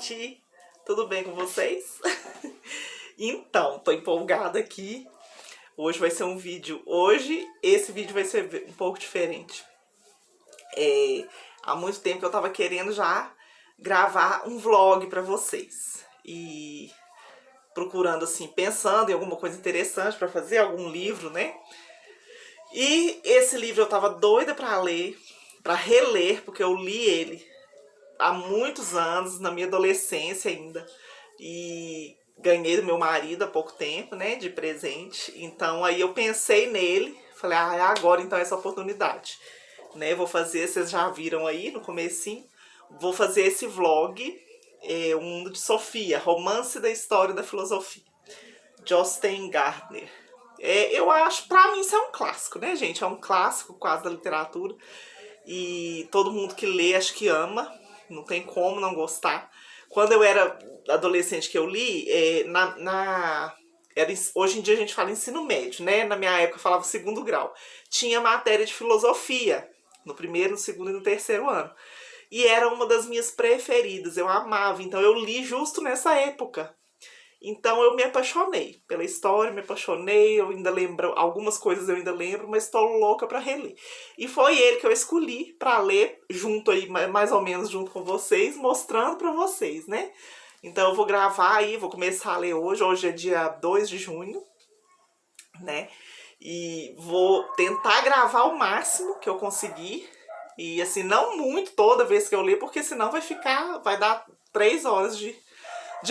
gente! Tudo bem com vocês? Então, tô empolgada aqui. Hoje vai ser um vídeo. Esse vídeo vai ser um pouco diferente. Há muito tempo que eu tava querendo já gravar um vlog pra vocês. E procurando assim, pensando em alguma coisa interessante pra fazer, algum livro, né? E esse livro eu tava doida pra ler, pra reler, porque eu li ele há muitos anos, na minha adolescência ainda. E ganhei do meu marido há pouco tempo, né, de presente. Então aí eu pensei nele, falei, é agora então essa oportunidade. Né, vou fazer, vocês já viram aí no comecinho, vou fazer esse vlog, O Mundo de Sofia, Romance da História da Filosofia, Jostein Gaarder. Eu acho, pra mim isso é um clássico, né, gente? É um clássico quase da literatura. E todo mundo que lê acho que ama, não tem como não gostar. Quando eu era adolescente que eu li, hoje em dia a gente fala ensino médio, né? Na minha época eu falava segundo grau. Tinha matéria de filosofia, no primeiro, no segundo e no terceiro ano. E era uma das minhas preferidas, eu amava. Então eu li justo nessa época. Então eu me apaixonei pela história, me apaixonei, eu ainda lembro, algumas coisas eu ainda lembro, mas estou louca para reler. E foi ele que eu escolhi para ler junto aí, mais ou menos junto com vocês, mostrando para vocês, né? Então eu vou gravar aí, vou começar a ler hoje é dia 2 de junho, né? E vou tentar gravar o máximo que eu conseguir. E assim, não muito toda vez que eu ler, porque senão vai dar 3 horas de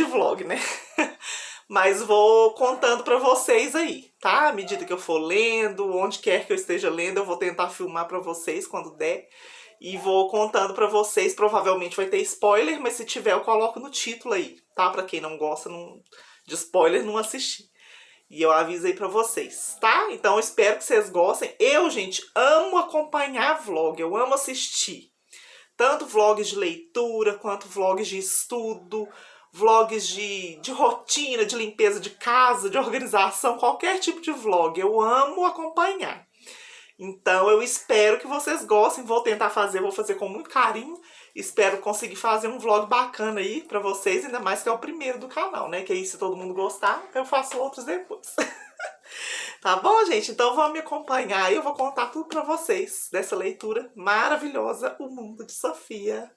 vlog, né? Mas vou contando pra vocês aí, tá? À medida que eu for lendo, onde quer que eu esteja lendo, eu vou tentar filmar pra vocês quando der. E vou contando pra vocês, provavelmente vai ter spoiler, mas se tiver eu coloco no título aí, tá? Pra quem não gosta de spoiler, não assistir. E eu aviso aí pra vocês, tá? Então eu espero que vocês gostem. Eu, gente, amo acompanhar vlog, eu amo assistir. Tanto vlogs de leitura, quanto vlogs de estudo, vlogs de rotina, de limpeza de casa, de organização, qualquer tipo de vlog. Eu amo acompanhar. Então eu espero que vocês gostem, vou tentar fazer, vou fazer com muito carinho. Espero conseguir fazer um vlog bacana aí pra vocês, ainda mais que é o primeiro do canal, né? Que aí se todo mundo gostar, eu faço outros depois. Tá bom, gente? Então vão me acompanhar e eu vou contar tudo pra vocês dessa leitura maravilhosa, O Mundo de Sofia.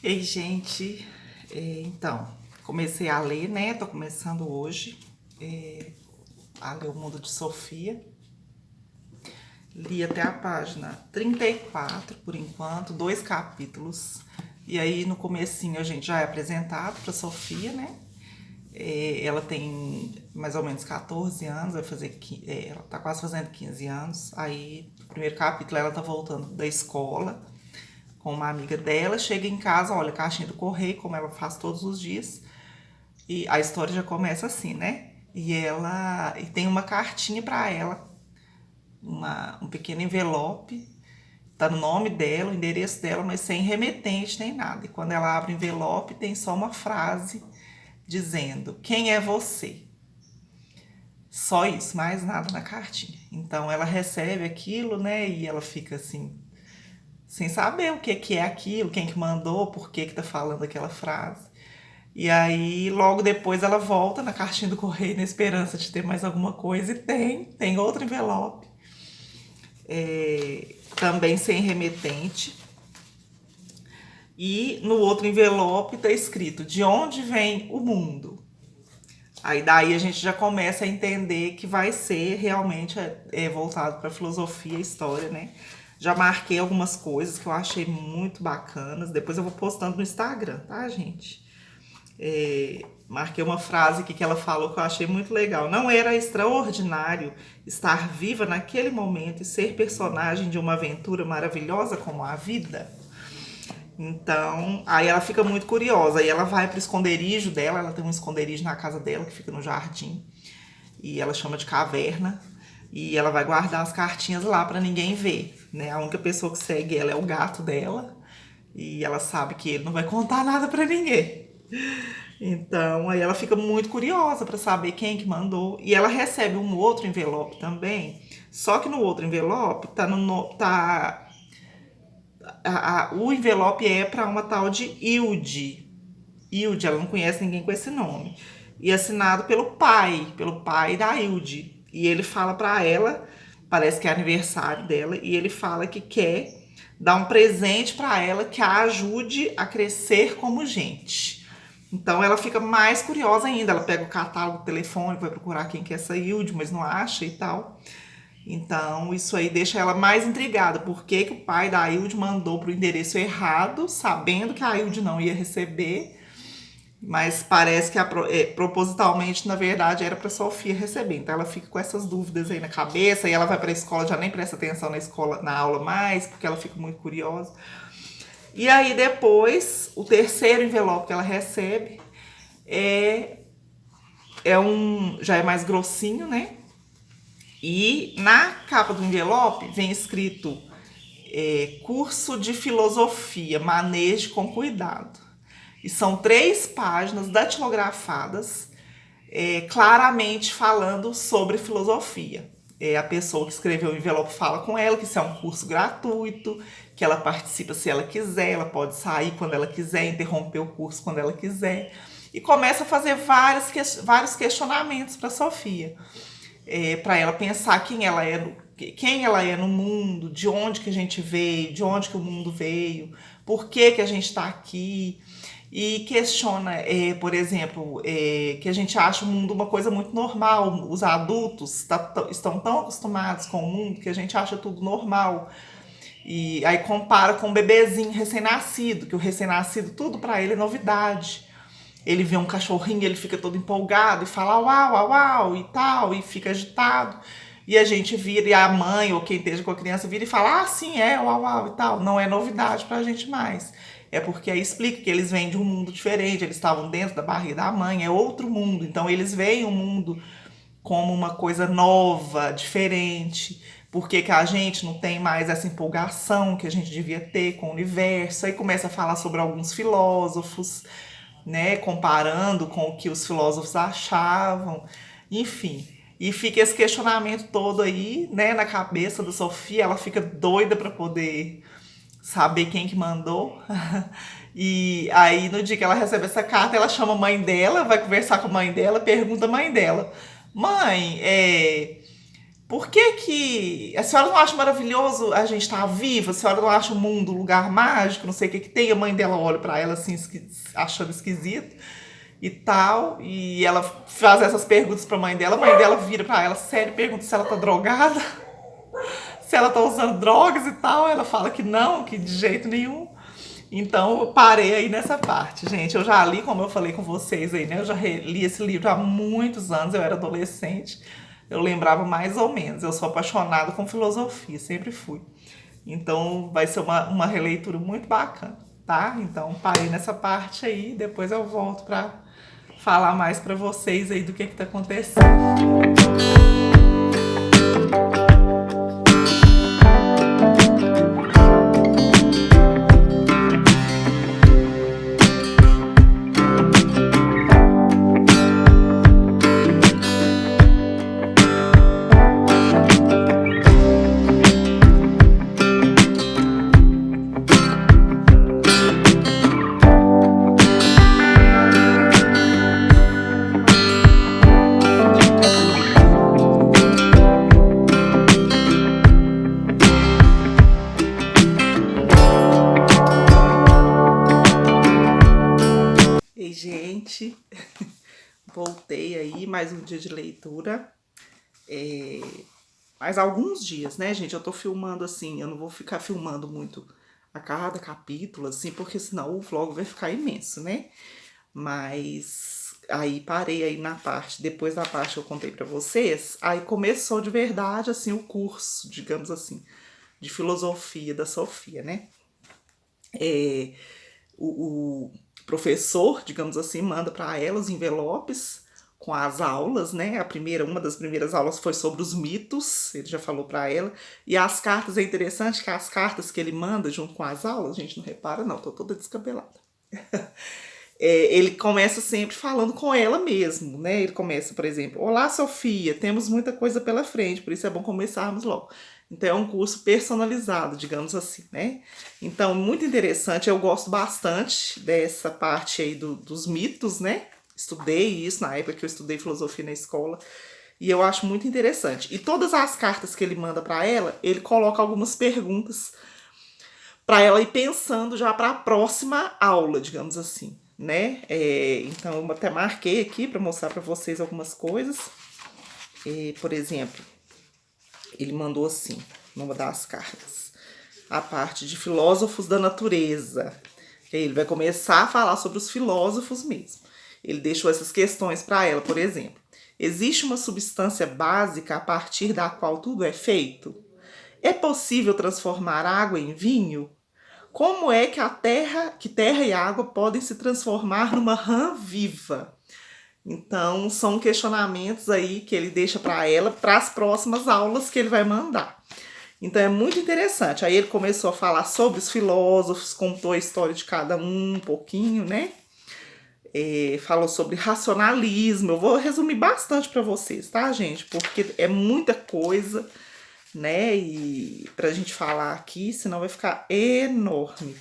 Ei, gente, então, comecei a ler, né? Tô começando hoje a ler O Mundo de Sofia. Li até a página 34, por enquanto, 2 capítulos. E aí, no comecinho, a gente já é apresentado pra Sofia, né? Ela tem mais ou menos 14 anos, ela tá quase fazendo 15 anos. Aí, no primeiro capítulo, ela tá voltando da escola com uma amiga dela, chega em casa, olha, caixinha do correio, como ela faz todos os dias. E a história já começa assim, né? E tem uma cartinha para ela, um pequeno envelope, tá no nome dela, o endereço dela, mas sem remetente nem nada. E quando ela abre o envelope, tem só uma frase dizendo: quem é você? Só isso, mais nada na cartinha. Então ela recebe aquilo, né? E ela fica assim, sem saber o que é aquilo, quem que mandou, por que tá falando aquela frase. E aí, logo depois, ela volta na caixinha do correio na esperança de ter mais alguma coisa, e tem outro envelope, também sem remetente. E no outro envelope tá escrito: de onde vem o mundo? Aí daí a gente já começa a entender que vai ser realmente voltado para filosofia e história, né? Já marquei algumas coisas que eu achei muito bacanas. Depois eu vou postando no Instagram, tá, gente? Marquei uma frase aqui que ela falou que eu achei muito legal. Não era extraordinário estar viva naquele momento e ser personagem de uma aventura maravilhosa como a vida? Então, aí ela fica muito curiosa. Aí ela vai pro esconderijo dela. Ela tem um esconderijo na casa dela que fica no jardim. E ela chama de caverna. E ela vai guardar as cartinhas lá pra ninguém ver, né? A única pessoa que segue ela é o gato dela. E ela sabe que ele não vai contar nada pra ninguém. Então, aí ela fica muito curiosa pra saber quem que mandou. E ela recebe um outro envelope também. Só que no outro envelope o envelope é para uma tal de Hilde. Hilde, ela não conhece ninguém com esse nome. E assinado pelo pai da Hilde. E ele fala para ela, parece que é aniversário dela, e ele fala que quer dar um presente para ela que a ajude a crescer como gente. Então ela fica mais curiosa ainda. Ela pega o catálogo do telefone, vai procurar quem que é essa Hilde, mas não acha e tal. Então, isso aí deixa ela mais intrigada. Por que que o pai da Ailde mandou para o endereço errado, sabendo que a Ailde não ia receber, mas parece que propositalmente, na verdade, era para Sofia receber. Então, ela fica com essas dúvidas aí na cabeça e ela vai para a escola, já nem presta atenção na escola, na aula mais, porque ela fica muito curiosa. E aí, depois, o terceiro envelope que ela recebe já é mais grossinho, né? E na capa do envelope vem escrito curso de filosofia, maneje com cuidado. E são 3 páginas datilografadas, claramente falando sobre filosofia. A pessoa que escreveu o envelope fala com ela que isso é um curso gratuito, que ela participa se ela quiser, ela pode sair quando ela quiser, interromper o curso quando ela quiser. E começa a fazer vários questionamentos para Sofia. Para ela pensar quem ela é no mundo, de onde que a gente veio, de onde que o mundo veio, por que que a gente está aqui. E questiona, por exemplo, que a gente acha o mundo uma coisa muito normal. Os adultos estão tão acostumados com o mundo que a gente acha tudo normal. E aí compara com um bebezinho recém-nascido, que o recém-nascido tudo para ele é novidade. Ele vê um cachorrinho, ele fica todo empolgado e fala uau, uau, uau e tal, e fica agitado. E a gente vira, e a mãe ou quem esteja com a criança vira e fala, ah, sim, é, uau, uau e tal. Não é novidade pra gente mais. É porque aí explica que eles vêm de um mundo diferente, eles estavam dentro da barriga da mãe, é outro mundo. Então eles veem o mundo como uma coisa nova, diferente. Por que que a gente não tem mais essa empolgação que a gente devia ter com o universo? Aí começa a falar sobre alguns filósofos, né, comparando com o que os filósofos achavam, enfim. E fica esse questionamento todo aí, né, na cabeça da Sofia. Ela fica doida para poder saber quem que mandou. E aí, no dia que ela recebe essa carta, ela chama a mãe dela, vai conversar com a mãe dela, pergunta à mãe dela: Mãe, por que que a senhora não acha maravilhoso a gente estar viva? A senhora não acha o mundo um lugar mágico? Não sei o que que tem. A mãe dela olha para ela assim, achando esquisito e tal. E ela faz essas perguntas para a mãe dela vira para ela, sério, pergunta se ela tá drogada, se ela tá usando drogas e tal. Ela fala que não, que de jeito nenhum. Então eu parei aí nessa parte, gente. Eu já li, como eu falei com vocês aí, né? Eu já li esse livro há muitos anos, eu era adolescente. Eu lembrava mais ou menos. Eu sou apaixonada com filosofia, sempre fui. Então vai ser uma releitura muito bacana, tá? Então parei nessa parte aí, depois eu volto pra falar mais pra vocês aí do que tá acontecendo. Ei, gente, voltei aí, mais um dia de leitura. Mas alguns dias, né, gente? Eu tô filmando assim, eu não vou ficar filmando muito a cada capítulo, assim, porque senão o vlog vai ficar imenso, né? Mas aí parei aí na parte, depois da parte que eu contei pra vocês, aí começou de verdade, assim, o curso, digamos assim, de filosofia da Sofia, né? É, o professor, digamos assim, manda para ela os envelopes com as aulas, né? Uma das primeiras aulas foi sobre os mitos, ele já falou para ela. E as cartas é interessante que as cartas que ele manda junto com as aulas, a gente não repara não, tô toda descabelada. Ele começa sempre falando com ela mesmo, né? Ele começa, por exemplo, Olá, Sofia, temos muita coisa pela frente, por isso é bom começarmos logo. Então é um curso personalizado, digamos assim, né? Então, muito interessante, eu gosto bastante dessa parte aí dos mitos, né? Estudei isso na época que eu estudei filosofia na escola. E eu acho muito interessante. E todas as cartas que ele manda para ela, ele coloca algumas perguntas para ela ir pensando já para a próxima aula, digamos assim, né? Então eu até marquei aqui para mostrar para vocês algumas coisas. Por exemplo, ele mandou assim, numa das cartas, a parte de filósofos da natureza. Ele vai começar a falar sobre os filósofos mesmo. Ele deixou essas questões para ela, por exemplo. Existe uma substância básica a partir da qual tudo é feito? É possível transformar água em vinho? Como é que terra e água podem se transformar numa rã viva? Então, são questionamentos aí que ele deixa para ela para as próximas aulas que ele vai mandar. Então, é muito interessante. Aí ele começou a falar sobre os filósofos, contou a história de cada um pouquinho, né? Falou sobre racionalismo. Eu vou resumir bastante para vocês, tá, gente? Porque é muita coisa, né? E pra gente falar aqui, senão vai ficar enorme.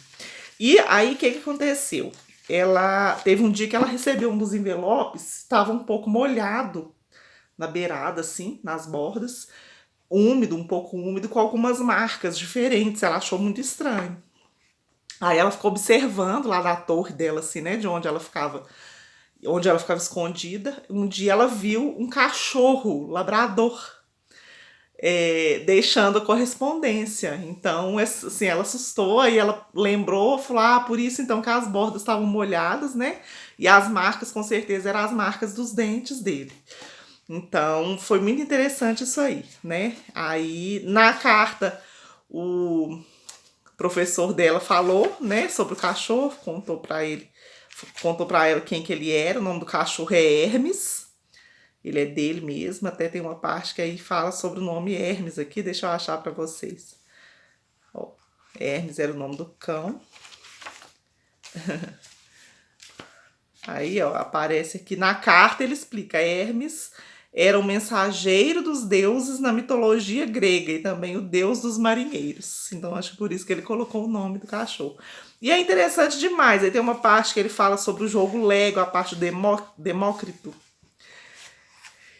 E aí, o que aconteceu? Ela teve um dia que ela recebeu um dos envelopes, estava um pouco molhado na beirada, assim, nas bordas, úmido, um pouco úmido, com algumas marcas diferentes. Ela achou muito estranho. Aí ela ficou observando lá da torre dela, assim, né, de onde ela ficava escondida. Um dia ela viu um cachorro labrador deixando a correspondência. Então, assim, ela assustou, aí ela lembrou, falou, por isso então que as bordas estavam molhadas, né? E as marcas, com certeza, eram as marcas dos dentes dele. Então, foi muito interessante isso aí, né? Aí, na carta, o professor dela falou, né, sobre o cachorro, contou para ela quem que ele era, o nome do cachorro é Hermes, ele é dele mesmo, até tem uma parte que aí fala sobre o nome Hermes aqui, deixa eu achar para vocês. Ó, Hermes era o nome do cão. Aí, ó, aparece aqui na carta, ele explica, Hermes era o mensageiro dos deuses na mitologia grega e também o deus dos marinheiros. Então, acho por isso que ele colocou o nome do cachorro. E é interessante demais, aí tem uma parte que ele fala sobre o jogo Lego, a parte do Demócrito,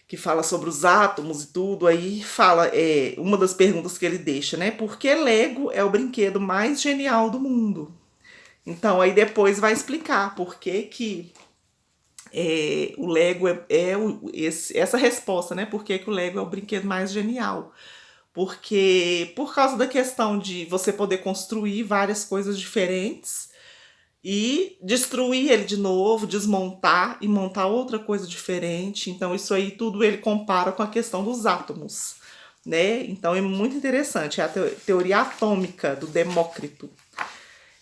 que fala sobre os átomos e tudo, aí fala, uma das perguntas que ele deixa, né? Por que Lego é o brinquedo mais genial do mundo? Então, aí depois vai explicar por que o Lego essa resposta, né? Por que o Lego é o brinquedo mais genial? Porque, por causa da questão de você poder construir várias coisas diferentes e destruir ele de novo, desmontar e montar outra coisa diferente. Então, isso aí tudo ele compara com a questão dos átomos, né? Então, é muito interessante. É a teoria atômica do Demócrito.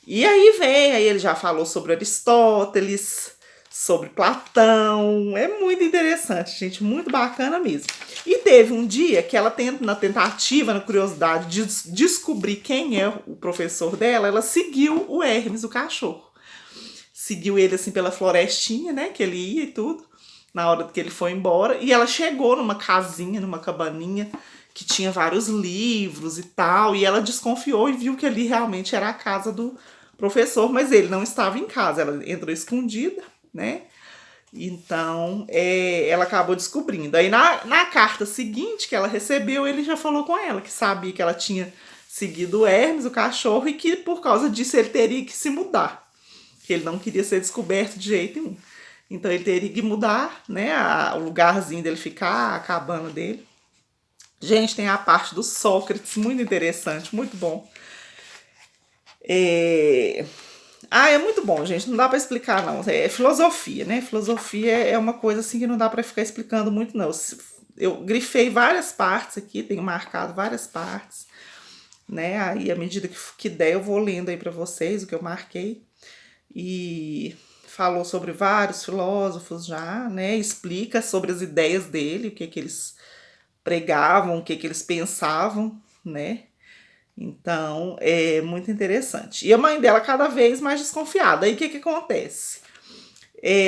E aí ele já falou sobre Aristóteles, sobre Platão. É muito interessante, gente, muito bacana mesmo. E teve um dia que ela tenta, na tentativa, na curiosidade de descobrir quem é o professor dela, ela seguiu o Hermes, o cachorro. Seguiu ele assim pela florestinha, né, que ele ia e tudo, na hora que ele foi embora, e ela chegou numa casinha, numa cabaninha que tinha vários livros e tal, e ela desconfiou e viu que ali realmente era a casa do professor, mas ele não estava em casa, ela entrou escondida, né? Então, ela acabou descobrindo. Aí na carta seguinte que ela recebeu, ele já falou com ela que sabia que ela tinha seguido o Hermes, o cachorro, e que por causa disso ele teria que se mudar, que ele não queria ser descoberto de jeito nenhum. Então ele teria que mudar, né, o lugarzinho dele ficar, a cabana dele. Gente, tem a parte do Sócrates, muito interessante, muito bom. É muito bom, gente. Não dá pra explicar, não. É filosofia, né? Filosofia é uma coisa assim que não dá pra ficar explicando muito, não. Eu grifei várias partes aqui, tenho marcado várias partes, né? Aí, à medida que der, eu vou lendo aí pra vocês o que eu marquei. E falou sobre vários filósofos já, né? Explica sobre as ideias dele, o que eles pregavam, o que eles pensavam, né? Então, é muito interessante. E a mãe dela cada vez mais desconfiada. Aí, o que acontece?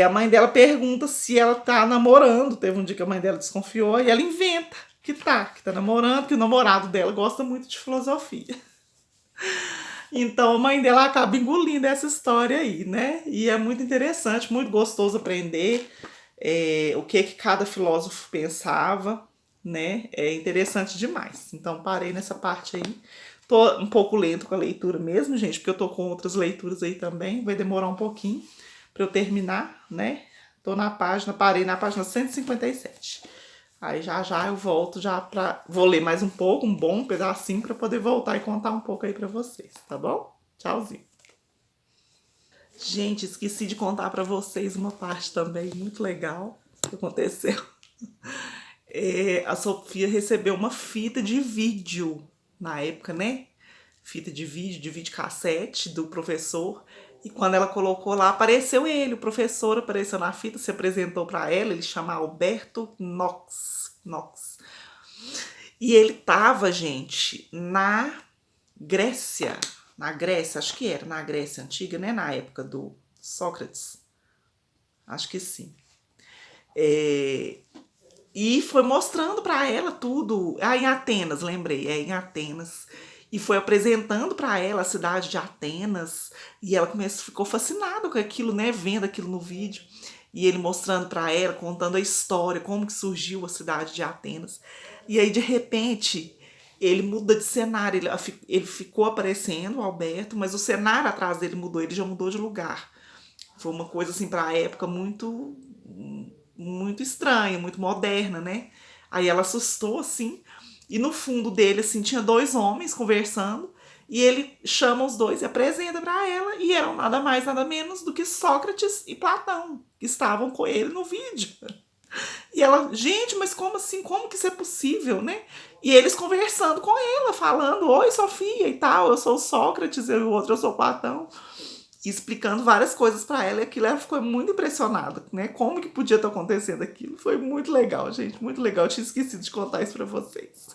A mãe dela pergunta se ela tá namorando. Teve um dia que a mãe dela desconfiou e ela inventa que tá namorando, que o namorado dela gosta muito de filosofia. Então, a mãe dela acaba engolindo essa história aí, né? E é muito interessante, muito gostoso aprender o que cada filósofo pensava, né? É interessante demais. Então, parei nessa parte aí. Tô um pouco lento com a leitura mesmo, gente, porque eu tô com outras leituras aí também. Vai demorar um pouquinho para eu terminar, né? Tô na página, parei na página 157. Aí já já eu volto já pra... Vou ler mais um pouco, um bom pedacinho pra poder voltar e contar um pouco aí pra vocês, tá bom? Tchauzinho. Gente, esqueci de contar pra vocês uma parte também muito legal que aconteceu. A Sofia recebeu uma fita de vídeo na época, né? Fita de vídeo cassete do professor. E quando ela colocou lá, apareceu ele, o professor apareceu na fita, se apresentou para ela, ele chama Alberto Knox. E ele tava, gente, Grécia. Na Grécia, acho que era na Grécia Antiga, né? Na época do Sócrates. Acho que sim. E foi mostrando para ela tudo. Em Atenas, lembrei, em Atenas. E foi apresentando para ela a cidade de Atenas. E ela ficou fascinada com aquilo, né? Vendo aquilo no vídeo. E ele mostrando para ela, contando a história, como que surgiu a cidade de Atenas. E aí, de repente, ele muda de cenário. Ele ficou aparecendo, o Alberto, mas o cenário atrás dele mudou. Ele já mudou de lugar. Foi uma coisa, assim, para a época muito estranha, muito moderna, né? Aí ela assustou, assim, e no fundo dele, assim, tinha dois homens conversando, e ele chama os dois e apresenta para ela, e eram nada mais, nada menos do que Sócrates e Platão, que estavam com ele no vídeo. E ela, gente, mas como assim? Como que isso é possível, né? E eles conversando com ela, falando, oi, Sofia e tal, eu sou Sócrates, e o outro eu sou Platão, explicando várias coisas para ela, e aquilo ela ficou muito impressionada, né? Como que podia estar acontecendo aquilo? Foi muito legal, gente, muito legal. Eu tinha esquecido de contar isso para vocês.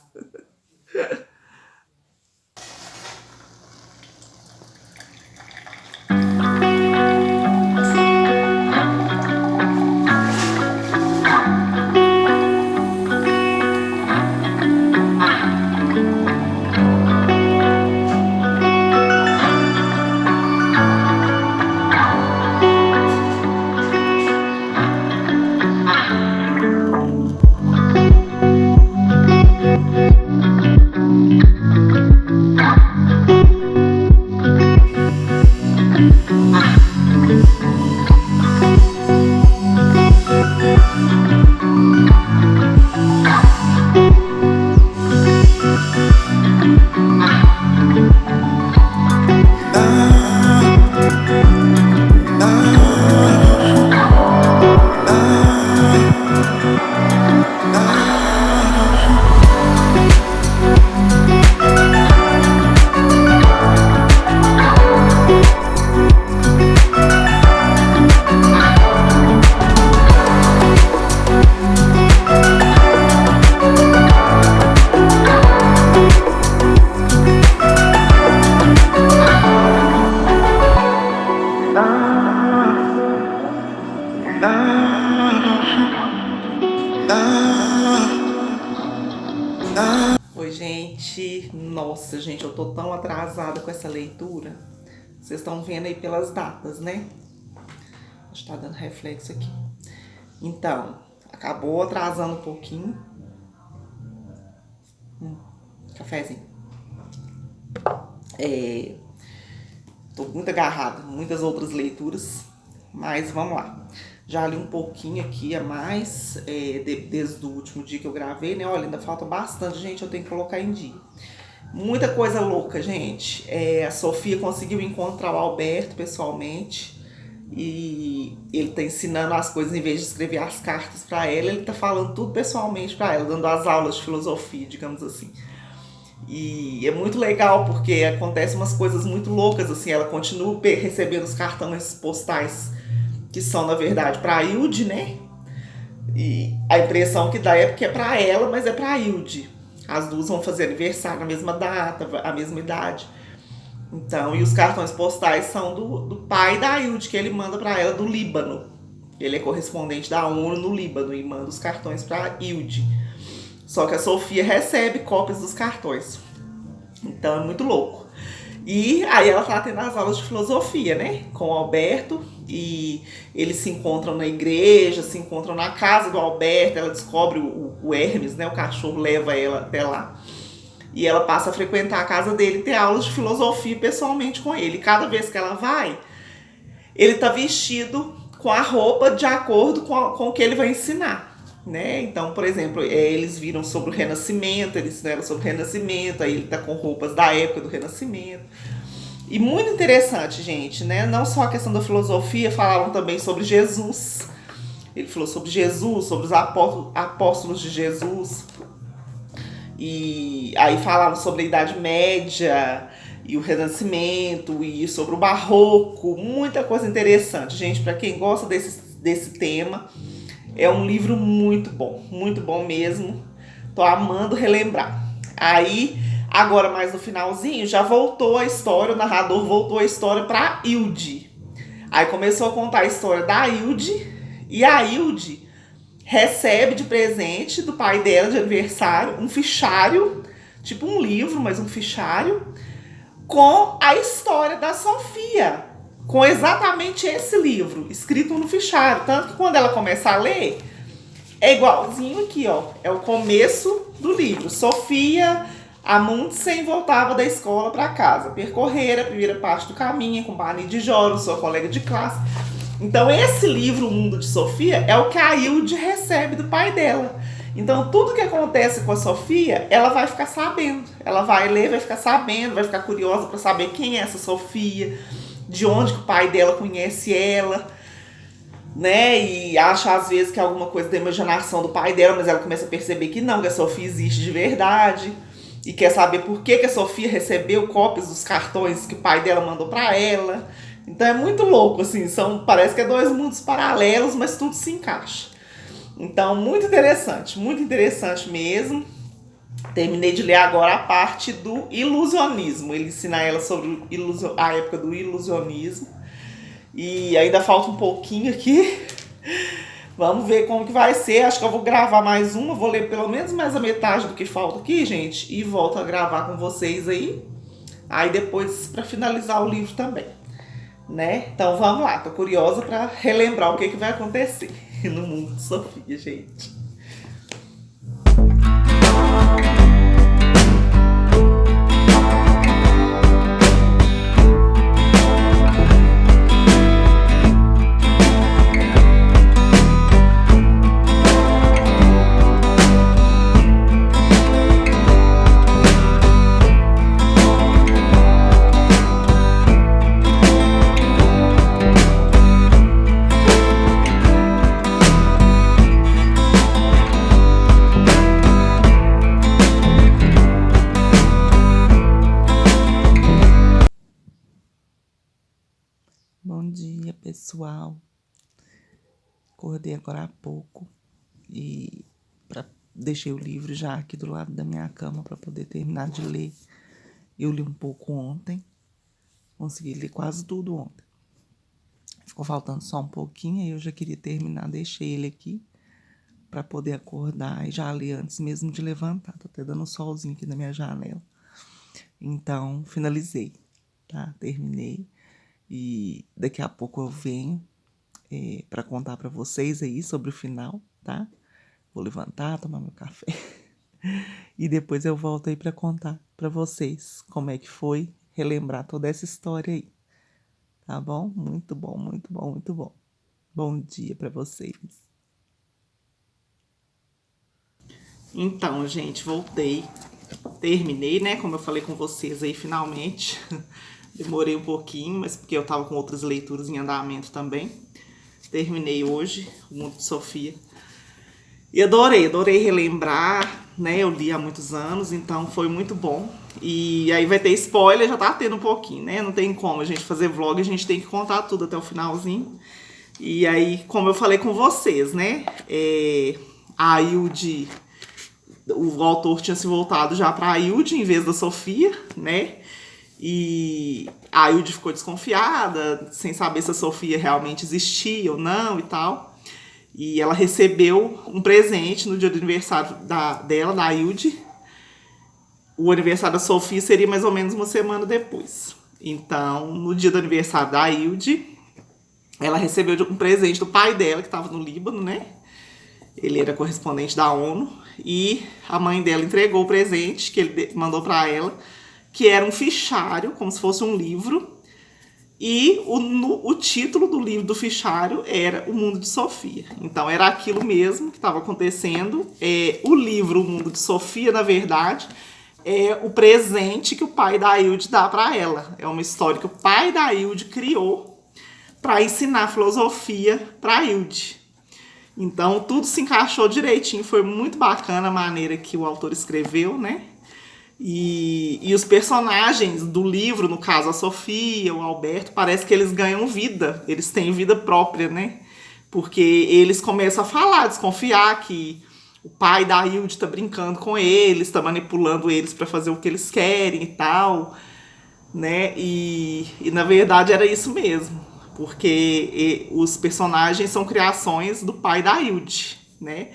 Oi, gente. Nossa, gente, eu tô tão atrasada com essa leitura. Vocês estão vendo aí pelas datas, né? Acho que tá dando reflexo aqui. Então, acabou atrasando um pouquinho. Cafezinho. Tô muito agarrada, muitas outras leituras, mas vamos lá. Já li um pouquinho aqui a mais, desde o último dia que eu gravei, né? Olha, ainda falta bastante, gente, eu tenho que colocar em dia. Muita coisa louca, gente. A Sofia conseguiu encontrar o Alberto pessoalmente. E ele tá ensinando as coisas, em vez de escrever as cartas para ela, ele tá falando tudo pessoalmente para ela, dando as aulas de filosofia, digamos assim. E é muito legal porque acontecem umas coisas muito loucas, assim, ela continua recebendo os cartões postais que são, na verdade, para a Hilde, né? E a impressão que dá é porque é para ela, mas é para a Hilde. As duas vão fazer aniversário na mesma data, a mesma idade. Então, e os cartões postais são do pai da Hilde, que ele manda para ela do Líbano. Ele é correspondente da ONU no Líbano e manda os cartões para Hilde. Só que a Sofia recebe cópias dos cartões. Então é muito louco. E aí ela tá tendo as aulas de filosofia, né? Com o Alberto. E eles se encontram na igreja, se encontram na casa do Alberto. Ela descobre o Hermes, né? O cachorro leva ela até lá. E ela passa a frequentar a casa dele e ter aulas de filosofia pessoalmente com ele. E cada vez que ela vai, ele tá vestido com a roupa de acordo com o que ele vai ensinar. Né? Então, por exemplo, eles viram sobre o Renascimento, eles ensinaram sobre o Renascimento, aí ele tá com roupas da época do Renascimento. E muito interessante, gente, né? Não só a questão da filosofia, falaram também sobre Jesus. Ele falou sobre Jesus, sobre os apóstolos de Jesus. E aí falavam sobre a Idade Média e o Renascimento e sobre o Barroco, muita coisa interessante, gente, para quem gosta desse tema. É um livro muito bom mesmo. Tô amando relembrar. Aí, agora mais no finalzinho, já voltou a história, o narrador voltou a história pra Hilde. Aí começou a contar a história da Hilde, e a Hilde recebe de presente do pai dela de aniversário um fichário, tipo um livro, mas um fichário, com a história da Sofia, com exatamente esse livro, escrito no fichário. Tanto que quando ela começa a ler, é igualzinho aqui, ó. É o começo do livro. Sofia Amundsen voltava da escola para casa. Percorrer a primeira parte do caminho em companhia de Joros, sua colega de classe. Então, esse livro, O Mundo de Sofia, é o que a Hilde recebe do pai dela. Então, tudo que acontece com a Sofia, ela vai ficar sabendo. Ela vai ler, vai ficar sabendo, vai ficar curiosa para saber quem é essa Sofia, de onde que o pai dela conhece ela, né? E acha às vezes que é alguma coisa da imaginação do pai dela, mas ela começa a perceber que não, que a Sofia existe de verdade. E quer saber por que a Sofia recebeu cópias dos cartões que o pai dela mandou para ela. Então é muito louco, assim, parece que é dois mundos paralelos, mas tudo se encaixa. Então, muito interessante mesmo. Terminei de ler agora a parte do ilusionismo. Ele ensina ela sobre a época do ilusionismo. E ainda falta um pouquinho aqui. Vamos ver como que vai ser. Acho que eu vou gravar mais uma. Vou ler pelo menos mais a metade do que falta aqui, gente. E volto a gravar com vocês aí. Aí depois para finalizar o livro também, né? Então vamos lá. Tô curiosa para relembrar o que vai acontecer no mundo de Sofia, gente. Bom dia, pessoal. Acordei agora há pouco e deixei o livro já aqui do lado da minha cama para poder terminar de ler. Eu li um pouco ontem, consegui ler quase tudo ontem. Ficou faltando só um pouquinho e eu já queria terminar, deixei ele aqui para poder acordar e já ler antes mesmo de levantar. Tá até dando um solzinho aqui na minha janela. Então, finalizei, tá? Terminei. E daqui a pouco eu venho para contar para vocês aí sobre o final, tá? Vou levantar, tomar meu café. E depois eu volto aí para contar para vocês como é que foi relembrar toda essa história aí. Tá bom? Muito bom, muito bom, muito bom. Bom dia para vocês. Então, gente, voltei. Terminei, né? Como eu falei com vocês aí, finalmente. Demorei um pouquinho, mas porque eu tava com outras leituras em andamento também. Terminei hoje, O Mundo de Sofia. E adorei relembrar, né? Eu li há muitos anos, então foi muito bom. E aí vai ter spoiler, já tá tendo um pouquinho, né? Não tem como a gente fazer vlog, a gente tem que contar tudo até o finalzinho. E aí, como eu falei com vocês, né? A Ailde, o autor tinha se voltado já pra Ailde em vez da Sofia, né? E a Ailde ficou desconfiada, sem saber se a Sofia realmente existia ou não e tal. E ela recebeu um presente no dia do aniversário dela, da Ailde. O aniversário da Sofia seria mais ou menos uma semana depois. Então, no dia do aniversário da Ailde, ela recebeu um presente do pai dela, que estava no Líbano, né? Ele era correspondente da ONU. E a mãe dela entregou o presente que ele mandou para ela, que era um fichário, como se fosse um livro. E o título do livro do fichário era O Mundo de Sofia. Então era aquilo mesmo que estava acontecendo. O livro O Mundo de Sofia, na verdade, é o presente que o pai da Ailde dá para ela. É uma história que o pai da Ailde criou para ensinar filosofia para Ailde. Então tudo se encaixou direitinho, foi muito bacana a maneira que o autor escreveu, né? E os personagens do livro, no caso a Sofia, o Alberto, parece que eles ganham vida, eles têm vida própria, né? Porque eles começam a falar, desconfiar que o pai da Hilde tá brincando com eles, tá manipulando eles para fazer o que eles querem e tal, né? E na verdade era isso mesmo, porque os personagens são criações do pai da Hilde, né?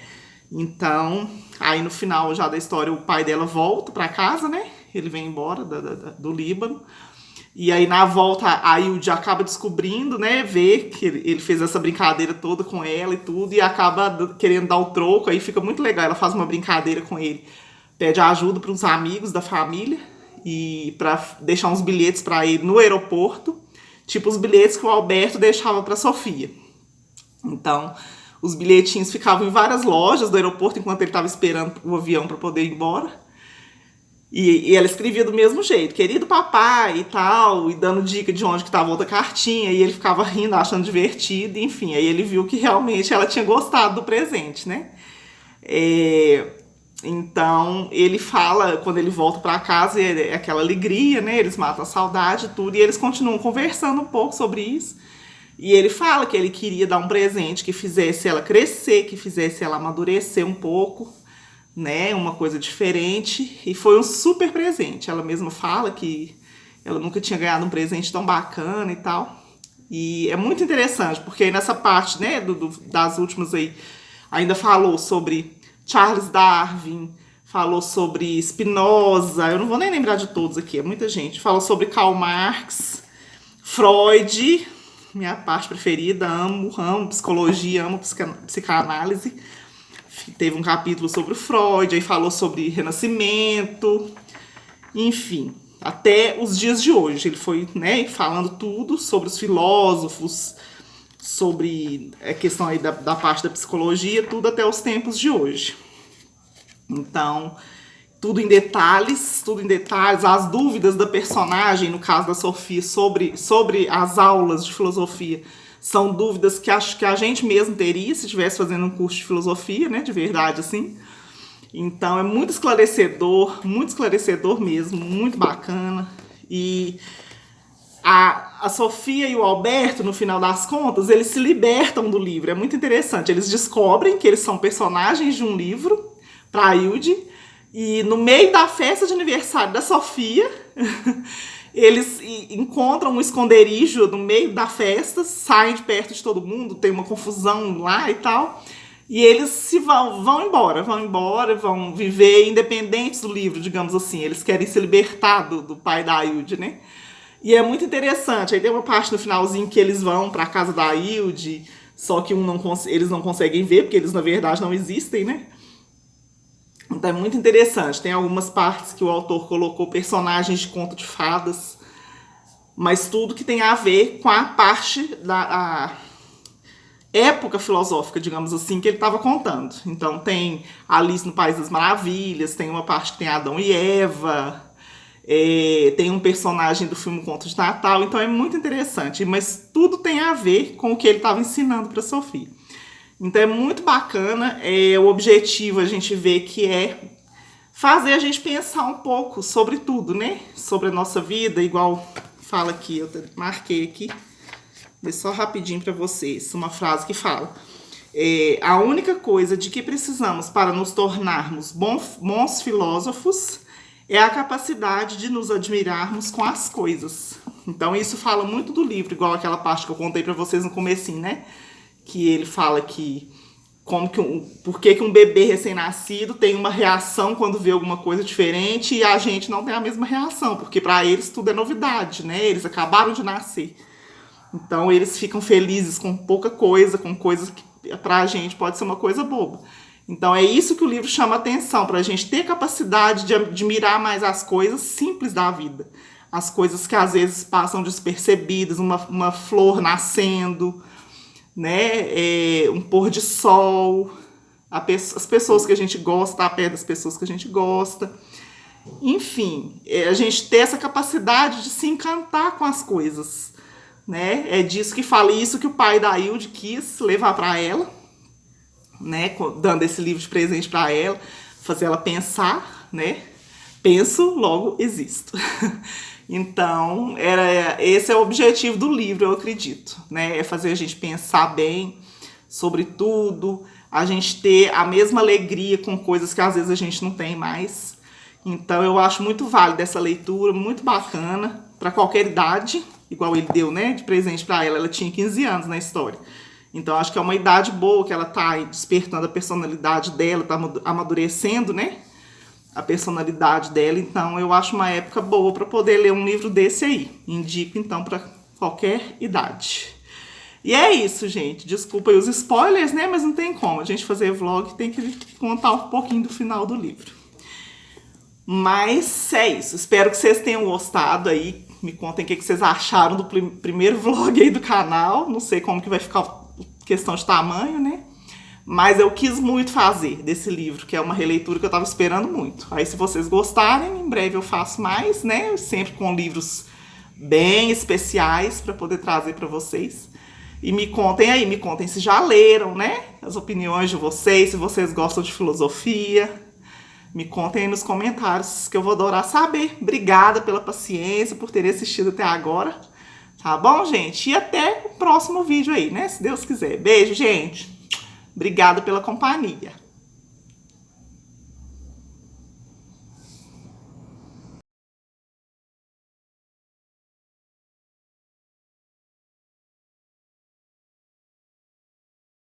Então, aí no final já da história, o pai dela volta para casa, né? Ele vem embora do Líbano. E aí na volta, a Hilde acaba descobrindo, né? Vê que ele fez essa brincadeira toda com ela e tudo, e acaba querendo dar o troco. Aí fica muito legal. Ela faz uma brincadeira com ele, pede ajuda para uns amigos da família e para deixar uns bilhetes para ele no aeroporto, tipo os bilhetes que o Alberto deixava para Sofia. Então, os bilhetinhos ficavam em várias lojas do aeroporto enquanto ele estava esperando o avião para poder ir embora. E ela escrevia do mesmo jeito, querido papai e tal, e dando dica de onde que estava outra cartinha, e ele ficava rindo, achando divertido, enfim. Aí ele viu que realmente ela tinha gostado do presente, né? Então ele fala, quando ele volta para casa, é aquela alegria, né? Eles matam a saudade e tudo, e eles continuam conversando um pouco sobre isso. E ele fala que ele queria dar um presente que fizesse ela crescer, que fizesse ela amadurecer um pouco, né? Uma coisa diferente. E foi um super presente. Ela mesma fala que ela nunca tinha ganhado um presente tão bacana e tal. E é muito interessante, porque aí nessa parte, né, das últimas aí, ainda falou sobre Charles Darwin, falou sobre Spinoza, eu não vou nem lembrar de todos aqui, é muita gente. Falou sobre Karl Marx, Freud, minha parte preferida, amo psicologia, amo psicanálise. Teve um capítulo sobre o Freud, aí falou sobre Renascimento, enfim, até os dias de hoje. Ele foi, né, falando tudo sobre os filósofos, sobre a questão aí da parte da psicologia, tudo até os tempos de hoje. Então, tudo em detalhes, as dúvidas da personagem, no caso da Sofia, sobre as aulas de filosofia, são dúvidas que acho que a gente mesmo teria se estivesse fazendo um curso de filosofia, né, de verdade, assim. Então é muito esclarecedor mesmo, muito bacana. E a Sofia e o Alberto, no final das contas, eles se libertam do livro. É muito interessante. Eles descobrem que eles são personagens de um livro para a Hilde. E no meio da festa de aniversário da Sofia, eles encontram um esconderijo no meio da festa, saem de perto de todo mundo, tem uma confusão lá e tal. E eles vão embora, vão viver independentes do livro, digamos assim. Eles querem se libertar do pai da Hilde, né? E é muito interessante. Aí tem uma parte no finalzinho que eles vão para a casa da Hilde, só que eles não conseguem ver, porque eles na verdade não existem, né? Então é muito interessante. Tem algumas partes que o autor colocou personagens de conto de fadas, mas tudo que tem a ver com a parte época filosófica, digamos assim, que ele estava contando. Então tem Alice no País das Maravilhas, tem uma parte que tem Adão e Eva, tem um personagem do filme Conto de Natal, então é muito interessante, mas tudo tem a ver com o que ele estava ensinando para Sofia. Então é muito bacana, o objetivo a gente vê que é fazer a gente pensar um pouco sobre tudo, né? Sobre a nossa vida, igual fala aqui, eu marquei aqui, vou só rapidinho para vocês, uma frase que fala: a única coisa de que precisamos para nos tornarmos bons filósofos é a capacidade de nos admirarmos com as coisas. Então isso fala muito do livro, igual aquela parte que eu contei para vocês no comecinho, né? Que ele fala que por que um bebê recém-nascido tem uma reação quando vê alguma coisa diferente e a gente não tem a mesma reação, porque para eles tudo é novidade, né? Eles acabaram de nascer. Então eles ficam felizes com pouca coisa, com coisas que pra gente pode ser uma coisa boba. Então é isso que o livro chama atenção, pra gente ter capacidade de admirar mais as coisas simples da vida. As coisas que às vezes passam despercebidas, uma flor nascendo, né? Um pôr de sol, as pessoas que a gente gosta, estar perto das pessoas que a gente gosta. Enfim, a gente ter essa capacidade de se encantar com as coisas, né? É disso que fala, isso que o pai da Hilde quis levar para ela, né? Dando esse livro de presente para ela, fazer ela pensar, né? Penso, logo existo. Então, esse é o objetivo do livro, eu acredito, né? É fazer a gente pensar bem sobre tudo, a gente ter a mesma alegria com coisas que às vezes a gente não tem mais. Então, eu acho muito válida essa leitura, muito bacana, para qualquer idade, igual ele deu, né, de presente para ela. Ela tinha 15 anos na história. Então, acho que é uma idade boa, que ela tá despertando a personalidade dela, tá amadurecendo, né? A personalidade dela, então eu acho uma época boa para poder ler um livro desse aí. Indico então para qualquer idade. E é isso, gente. Desculpa aí os spoilers, né? Mas não tem como. A gente fazer vlog tem que contar um pouquinho do final do livro. Mas é isso. Espero que vocês tenham gostado aí. Me contem o que vocês acharam do primeiro vlog aí do canal. Não sei como que vai ficar a questão de tamanho, né? Mas eu quis muito fazer desse livro, que é uma releitura que eu tava esperando muito. Aí se vocês gostarem, em breve eu faço mais, né? Sempre com livros bem especiais para poder trazer para vocês. E me contem aí, me contem se já leram, né? As opiniões de vocês, se vocês gostam de filosofia. Me contem aí nos comentários, que eu vou adorar saber. Obrigada pela paciência, por terem assistido até agora. Tá bom, gente? E até o próximo vídeo aí, né? Se Deus quiser. Beijo, gente! Obrigada pela companhia.